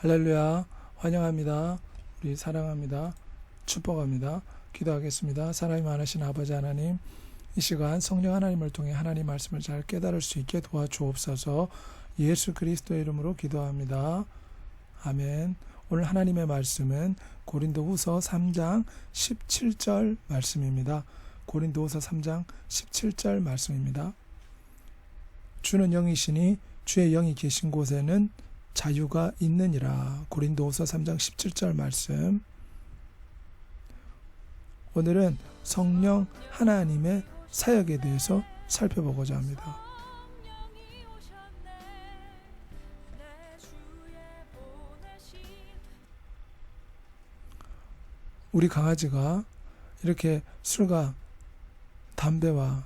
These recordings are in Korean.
할렐루야, 환영합니다. 우리 사랑합니다. 축복합니다. 기도하겠습니다. 사랑이 많으신 아버지 하나님, 이 시간 성령 하나님을 통해 하나님 말씀을 잘 깨달을 수 있게 도와주옵소서. 예수 그리스도의 이름으로 기도합니다. 아멘. 오늘 하나님의 말씀은 고린도후서 3장 17절 말씀입니다. 고린도후서 3장 17절 말씀입니다. 주는 영이시니 주의 영이 계신 곳에는 자유가 있느니라. 고린도후서 3장 17절 말씀. 오늘은 성령 하나님의 사역에 대해서 살펴보고자 합니다. 우리 강아지가 이렇게 술과 담배와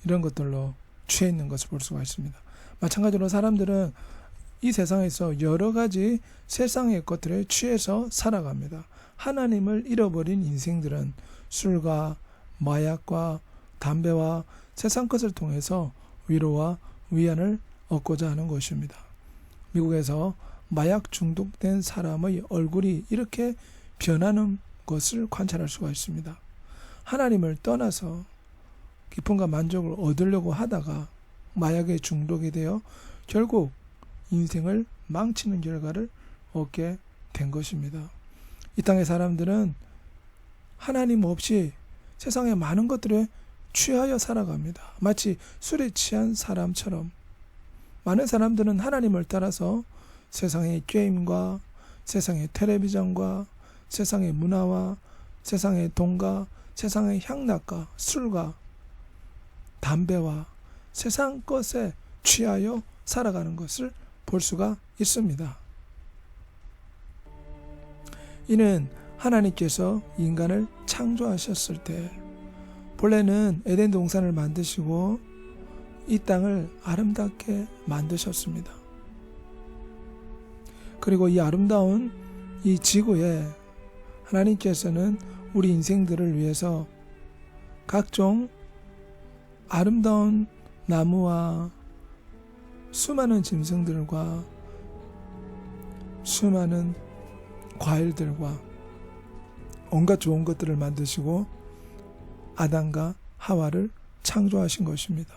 이런 것들로 취해 있는 것을 볼 수가 있습니다. 마찬가지로 사람들은 이 세상에서 여러 가지 세상의 것들에 취해서 살아갑니다. 하나님을 잃어버린 인생들은 술과 마약과 담배와 세상 것을 통해서 위로와 위안을 얻고자 하는 것입니다. 미국에서 마약 중독된 사람의 얼굴이 이렇게 변하는 것을 관찰할 수가 있습니다. 하나님을 떠나서 기쁨과 만족을 얻으려고 하다가 마약에 중독이 되어 결국 인생을 망치는 결과를 얻게 된 것입니다. 이 땅의 사람들은 하나님 없이 세상의 많은 것들에 취하여 살아갑니다. 마치 술에 취한 사람처럼 많은 사람들은 하나님을 따라서 세상의 게임과 세상의 텔레비전과 세상의 문화와 세상의 돈과 세상의 향락과 술과 담배와 세상 것에 취하여 살아가는 것을 볼 수가 있습니다. 이는 하나님께서 인간을 창조하셨을 때 본래는 에덴 동산을 만드시고 이 땅을 아름답게 만드셨습니다. 그리고 이 아름다운 이 지구에 하나님께서는 우리 인생들을 위해서 각종 아름다운 나무와 수많은 짐승들과 수많은 과일들과 온갖 좋은 것들을 만드시고 아담과 하와를 창조하신 것입니다.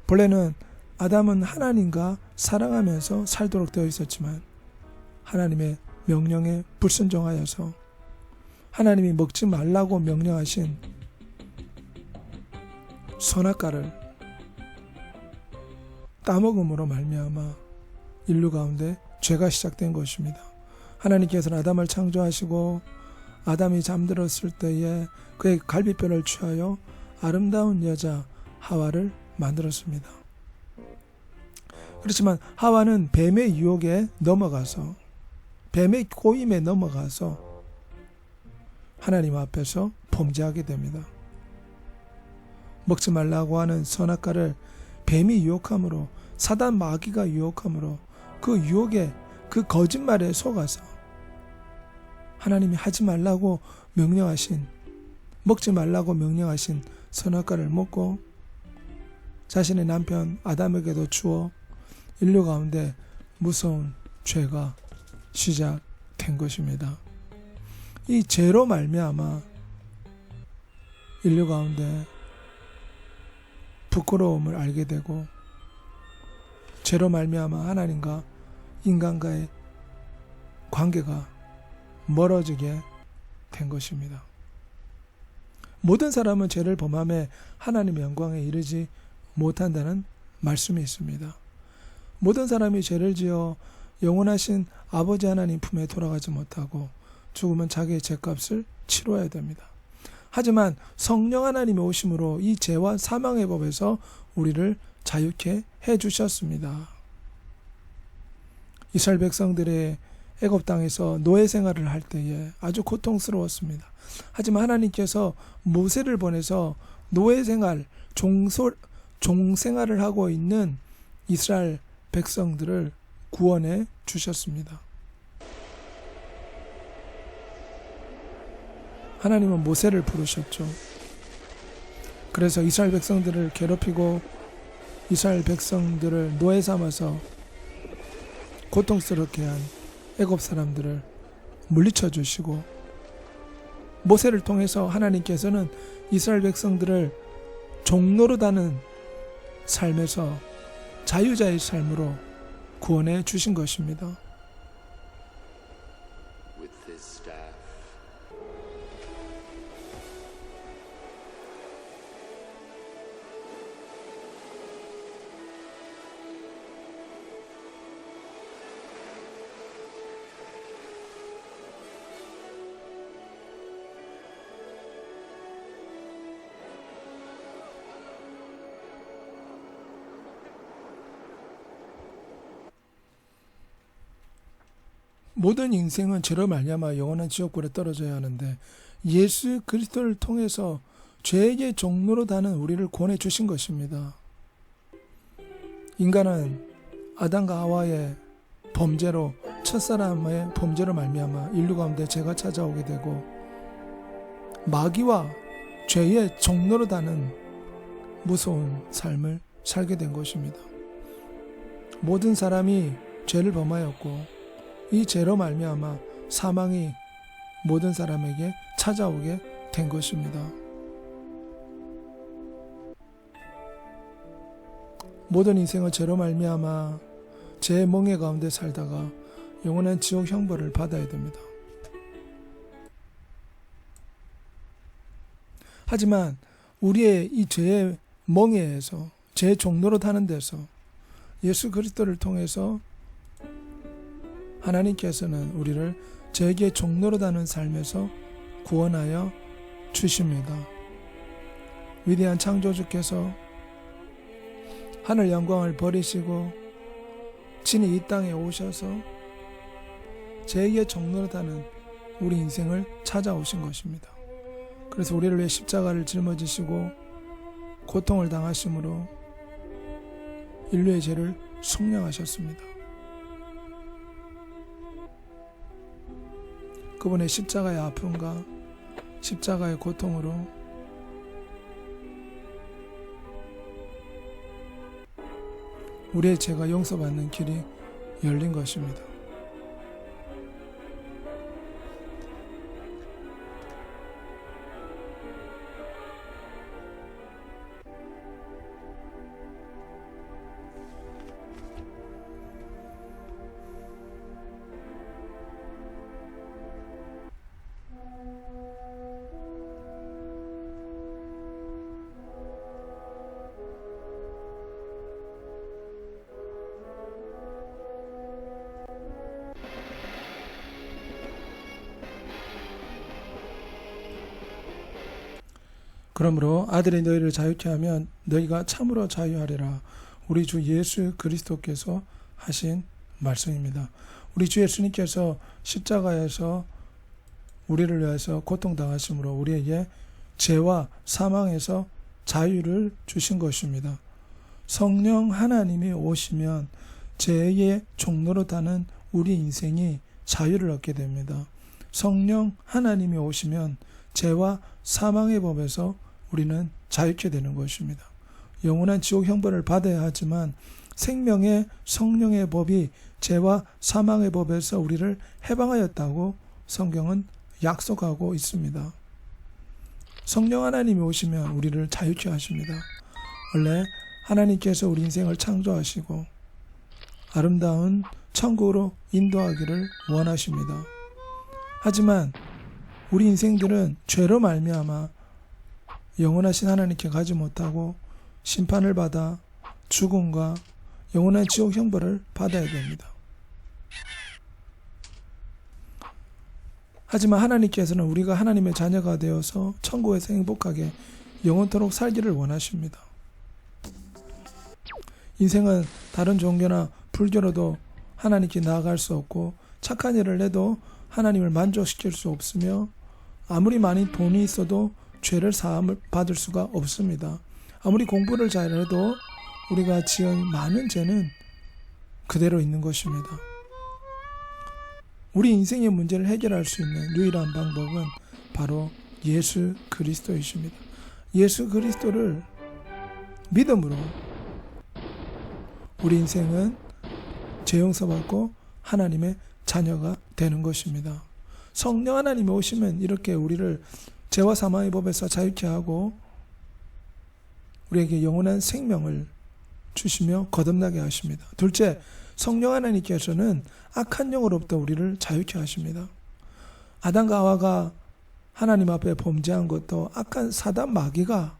본래는 아담은 하나님과 사랑하면서 살도록 되어 있었지만 하나님의 명령에 불순종하여서 하나님이 먹지 말라고 명령하신 선악과를 따먹음으로 말미암아 인류 가운데 죄가 시작된 것입니다. 하나님께서는 아담을 창조하시고 아담이 잠들었을 때에 그의 갈비뼈를 취하여 아름다운 여자 하와를 만들었습니다. 그렇지만 하와는 뱀의 유혹에 넘어가서 뱀의 꼬임에 넘어가서 하나님 앞에서 범죄하게 됩니다. 먹지 말라고 하는 선악과를 뱀이 유혹함으로 사단 마귀가 유혹함으로 그 유혹에 그 거짓말에 속아서 하나님이 하지 말라고 명령하신 먹지 말라고 명령하신 선악과를 먹고 자신의 남편 아담에게도 주어 인류 가운데 무서운 죄가 시작된 것입니다. 이 죄로 말미암아 인류 가운데 부끄러움을 알게 되고 죄로 말미암아 하나님과 인간과의 관계가 멀어지게 된 것입니다. 모든 사람은 죄를 범함에 하나님의 영광에 이르지 못한다는 말씀이 있습니다. 모든 사람이 죄를 지어 영원하신 아버지 하나님 품에 돌아가지 못하고 죽으면 자기의 죄값을 치러야 됩니다. 하지만 성령 하나님이 오심으로 이 죄와 사망의 법에서 우리를 자유케 해주셨습니다. 이스라엘 백성들의 애굽 땅에서 노예 생활을 할 때에 아주 고통스러웠습니다. 하지만 하나님께서 모세를 보내서 노예 생활, 종생활을 하고 있는 이스라엘 백성들을 구원해 주셨습니다. 하나님은 모세를 부르셨죠. 그래서 이스라엘 백성들을 괴롭히고 이스라엘 백성들을 노예 삼아서 고통스럽게 한 애굽 사람들을 물리쳐 주시고, 모세를 통해서 하나님께서는 이스라엘 백성들을 종노릇하는 삶에서 자유자의 삶으로 구원해 주신 것입니다. 모든 인생은 죄로 말미암아 영원한 지옥불에 떨어져야 하는데, 예수 그리스도를 통해서 죄의 종로로 다는 우리를 구원해 주신 것입니다. 인간은 아담과 하와의 범죄로, 첫사람의 범죄로 말미암아 인류 가운데 죄가 찾아오게 되고, 마귀와 죄의 종로로 다는 무서운 삶을 살게 된 것입니다. 모든 사람이 죄를 범하였고, 이 죄로 말미암아 사망이 모든 사람에게 찾아오게 된 것입니다. 모든 인생은 죄로 말미암아 죄의 멍에 가운데 살다가 영원한 지옥 형벌을 받아야 됩니다. 하지만 우리의 이 죄의 멍에에서, 죄의 종로로 타는 데서 예수 그리스도를 통해서 하나님께서는 우리를 죄의 종로로 다는 삶에서 구원하여 주십니다. 위대한 창조주께서 하늘 영광을 버리시고 친히 이 땅에 오셔서 죄의 종로로 다는 우리 인생을 찾아오신 것입니다. 그래서 우리를 위해 십자가를 짊어지시고 고통을 당하심으로 인류의 죄를 속량하셨습니다. 그분의 십자가의 아픔과 십자가의 고통으로 우리의 죄가 용서받는 길이 열린 것입니다. 그러므로 아들이 너희를 자유케 하면 너희가 참으로 자유하리라. 우리 주 예수 그리스도께서 하신 말씀입니다. 우리 주 예수님께서 십자가에서 우리를 위해서 고통당하심으로 우리에게 죄와 사망에서 자유를 주신 것입니다. 성령 하나님이 오시면 죄의 종로로 타는 우리 인생이 자유를 얻게 됩니다. 성령 하나님이 오시면 죄와 사망의 법에서 우리는 자유케 되는 것입니다. 영원한 지옥 형벌을 받아야 하지만 생명의 성령의 법이 죄와 사망의 법에서 우리를 해방하였다고 성경은 약속하고 있습니다. 성령 하나님이 오시면 우리를 자유케 하십니다. 원래 하나님께서 우리 인생을 창조하시고 아름다운 천국으로 인도하기를 원하십니다. 하지만 우리 인생들은 죄로 말미암아 영원하신 하나님께 가지 못하고 심판을 받아 죽음과 영원한 지옥 형벌을 받아야 됩니다. 하지만 하나님께서는 우리가 하나님의 자녀가 되어서 천국에서 행복하게 영원토록 살기를 원하십니다. 인생은 다른 종교나 불교로도 하나님께 나아갈 수 없고 착한 일을 해도 하나님을 만족시킬 수 없으며 아무리 많이 돈이 있어도 죄를 사함을 받을 수가 없습니다. 아무리 공부를 잘해도 우리가 지은 많은 죄는 그대로 있는 것입니다. 우리 인생의 문제를 해결할 수 있는 유일한 방법은 바로 예수 그리스도이십니다. 예수 그리스도를 믿음으로 우리 인생은 죄 용서받고 하나님의 자녀가 되는 것입니다. 성령 하나님이 오시면 이렇게 우리를 죄와 사망의 법에서 자유케 하고 우리에게 영원한 생명을 주시며 거듭나게 하십니다. 둘째, 성령 하나님께서는 악한 영으로부터 우리를 자유케 하십니다. 아담과 하와가 하나님 앞에 범죄한 것도 악한 사단 마귀가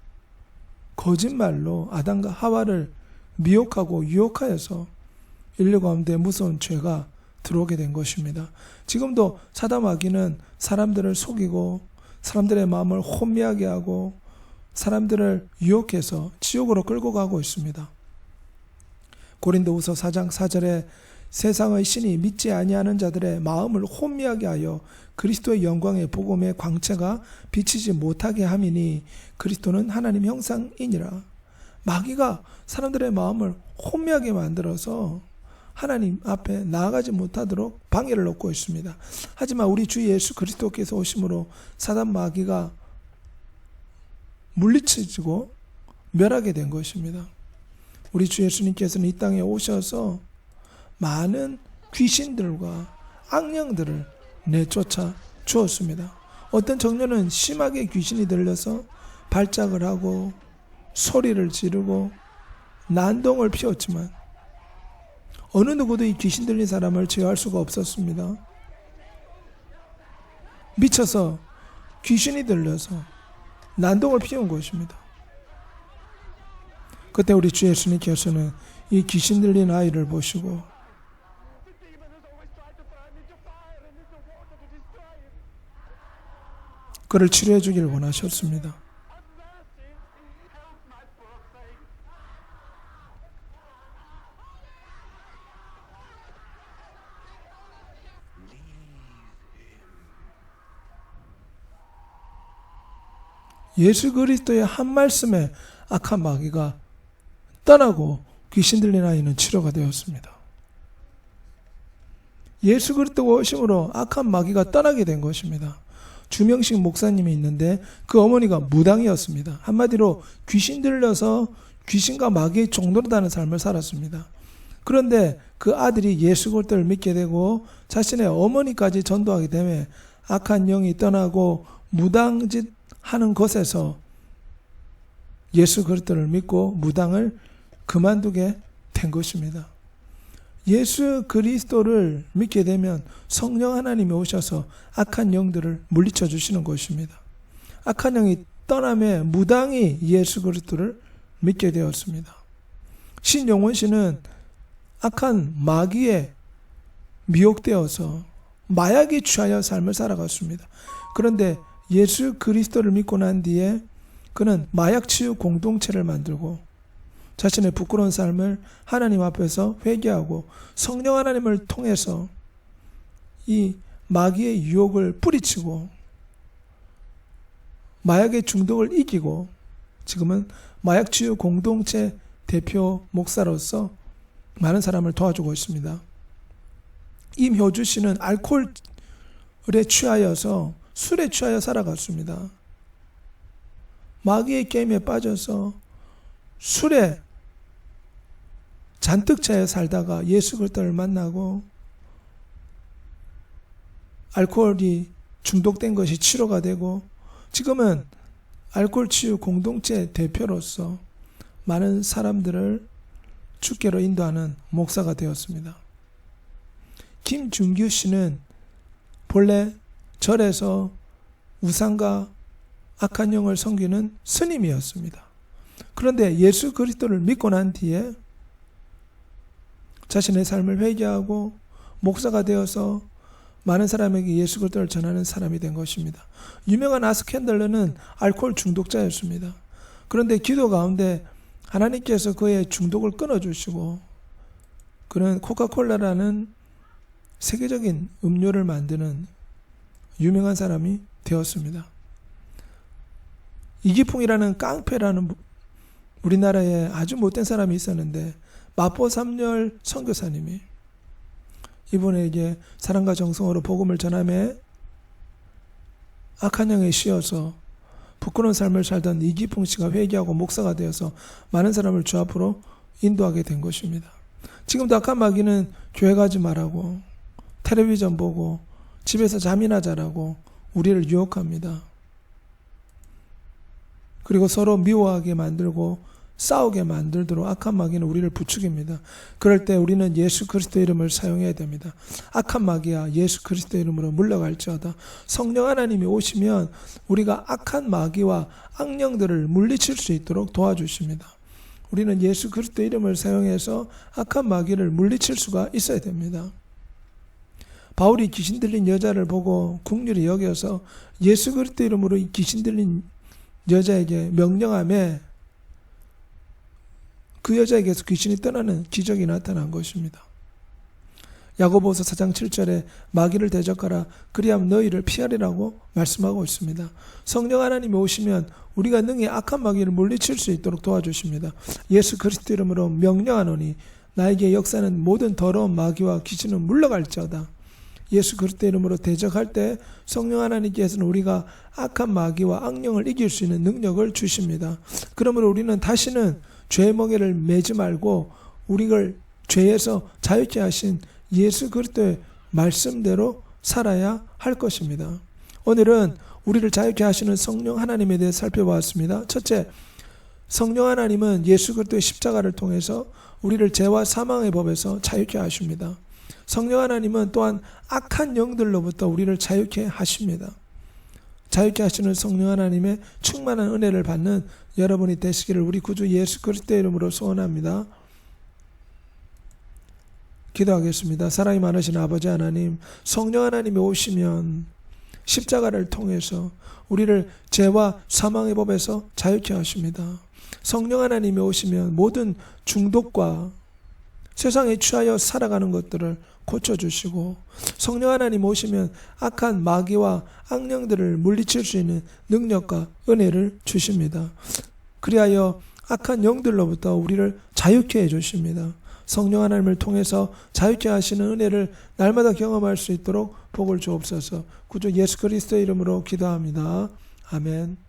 거짓말로 아담과 하와를 미혹하고 유혹하여서 인류 가운데 무서운 죄가 들어오게 된 것입니다. 지금도 사단 마귀는 사람들을 속이고 사람들의 마음을 혼미하게 하고 사람들을 유혹해서 지옥으로 끌고 가고 있습니다. 고린도후서 4장 4절에 세상의 신이 믿지 아니하는 자들의 마음을 혼미하게 하여 그리스도의 영광의 복음의 광채가 비치지 못하게 함이니 그리스도는 하나님 형상이니라. 마귀가 사람들의 마음을 혼미하게 만들어서 하나님 앞에 나아가지 못하도록 방해를 놓고 있습니다. 하지만 우리 주 예수 그리스도께서 오심으로 사단 마귀가 물리쳐지고 멸하게 된 것입니다. 우리 주 예수님께서는 이 땅에 오셔서 많은 귀신들과 악령들을 내쫓아 주었습니다. 어떤 청년은 심하게 귀신이 들려서 발작을 하고 소리를 지르고 난동을 피웠지만 어느 누구도 이 귀신 들린 사람을 제어할 수가 없었습니다. 미쳐서 귀신이 들려서 난동을 피운 것입니다. 그때 우리 주 예수님께서는 이 귀신 들린 아이를 보시고 그를 치료해 주기를 원하셨습니다. 예수 그리스도의 한 말씀에 악한 마귀가 떠나고 귀신 들린 아이는 치료가 되었습니다. 예수 그리스도가 오심으로 악한 마귀가 떠나게 된 것입니다. 주명식 목사님이 있는데 그 어머니가 무당이었습니다. 한마디로 귀신 들려서 귀신과 마귀의 종노릇하는 삶을 살았습니다. 그런데 그 아들이 예수 그리스도를 믿게 되고 자신의 어머니까지 전도하게 되며 악한 영이 떠나고 무당짓 하는 것에서 예수 그리스도를 믿고 무당을 그만두게 된 것입니다. 예수 그리스도를 믿게 되면 성령 하나님이 오셔서 악한 영들을 물리쳐 주시는 것입니다. 악한 영이 떠나며 무당이 예수 그리스도를 믿게 되었습니다. 신용원 씨는 악한 마귀에 미혹되어서 마약에 취하여 삶을 살아갔습니다. 그런데 예수 그리스도를 믿고 난 뒤에 그는 마약 치유 공동체를 만들고 자신의 부끄러운 삶을 하나님 앞에서 회개하고 성령 하나님을 통해서 이 마귀의 유혹을 뿌리치고 마약의 중독을 이기고 지금은 마약 치유 공동체 대표 목사로서 많은 사람을 도와주고 있습니다. 임효주 씨는 알코올에 취하여서 술에 취하여 살아갔습니다. 마귀의 게임에 빠져서 술에 잔뜩 차여 살다가 예수 그리스도를 만나고 알코올이 중독된 것이 치료가 되고 지금은 알코올 치유 공동체 대표로서 많은 사람들을 주께로 인도하는 목사가 되었습니다. 김준규 씨는 본래 절에서 우상과 악한 영을 섬기는 스님이었습니다. 그런데 예수 그리스도를 믿고 난 뒤에 자신의 삶을 회개하고 목사가 되어서 많은 사람에게 예수 그리스도를 전하는 사람이 된 것입니다. 유명한 아스캔들러는 알코올 중독자였습니다. 그런데 기도 가운데 하나님께서 그의 중독을 끊어주시고 그는 코카콜라라는 세계적인 음료를 만드는 유명한 사람이 되었습니다. 이기풍이라는 깡패라는 우리나라에 아주 못된 사람이 있었는데 마포 삼열 선교사님이 이분에게 사랑과 정성으로 복음을 전하며 악한 영에 씌어서 부끄러운 삶을 살던 이기풍 씨가 회개하고 목사가 되어서 많은 사람을 주 앞으로 인도하게 된 것입니다. 지금도 악한 마귀는 교회 가지 말라고 텔레비전 보고 집에서 잠이나 자라고 우리를 유혹합니다. 그리고 서로 미워하게 만들고 싸우게 만들도록 악한 마귀는 우리를 부추깁니다. 그럴 때 우리는 예수 그리스도 이름을 사용해야 됩니다. 악한 마귀야 예수 그리스도 이름으로 물러갈지어다. 성령 하나님이 오시면 우리가 악한 마귀와 악령들을 물리칠 수 있도록 도와주십니다. 우리는 예수 그리스도 이름을 사용해서 악한 마귀를 물리칠 수가 있어야 됩니다. 바울이 귀신 들린 여자를 보고 긍휼히 여겨서 예수 그리스도 이름으로 이 귀신 들린 여자에게 명령하며 그 여자에게서 귀신이 떠나는 기적이 나타난 것입니다. 야고보서 4장 7절에 마귀를 대적하라 그리하면 너희를 피하리라고 말씀하고 있습니다. 성령 하나님이 오시면 우리가 능히 악한 마귀를 물리칠 수 있도록 도와주십니다. 예수 그리스도 이름으로 명령하노니 나에게 역사는 모든 더러운 마귀와 귀신은 물러갈지어다. 예수 그리스도 이름으로 대적할 때 성령 하나님께서는 우리가 악한 마귀와 악령을 이길 수 있는 능력을 주십니다. 그러므로 우리는 다시는 죄의 멍에를 매지 말고 우리를 죄에서 자유케 하신 예수 그리스도의 말씀대로 살아야 할 것입니다. 오늘은 우리를 자유케 하시는 성령 하나님에 대해 살펴보았습니다. 첫째, 성령 하나님은 예수 그리스도의 십자가를 통해서 우리를 죄와 사망의 법에서 자유케 하십니다. 성령 하나님은 또한 악한 영들로부터 우리를 자유케 하십니다. 자유케 하시는 성령 하나님의 충만한 은혜를 받는 여러분이 되시기를 우리 구주 예수 그리스도의 이름으로 소원합니다. 기도하겠습니다. 사랑이 많으신 아버지 하나님, 성령 하나님이 오시면 십자가를 통해서 우리를 죄와 사망의 법에서 자유케 하십니다. 성령 하나님이 오시면 모든 중독과 세상에 취하여 살아가는 것들을 고쳐주시고 성령 하나님 오시면 악한 마귀와 악령들을 물리칠 수 있는 능력과 은혜를 주십니다. 그리하여 악한 영들로부터 우리를 자유케 해주십니다. 성령 하나님을 통해서 자유케 하시는 은혜를 날마다 경험할 수 있도록 복을 주옵소서. 구주 예수 그리스도의 이름으로 기도합니다. 아멘.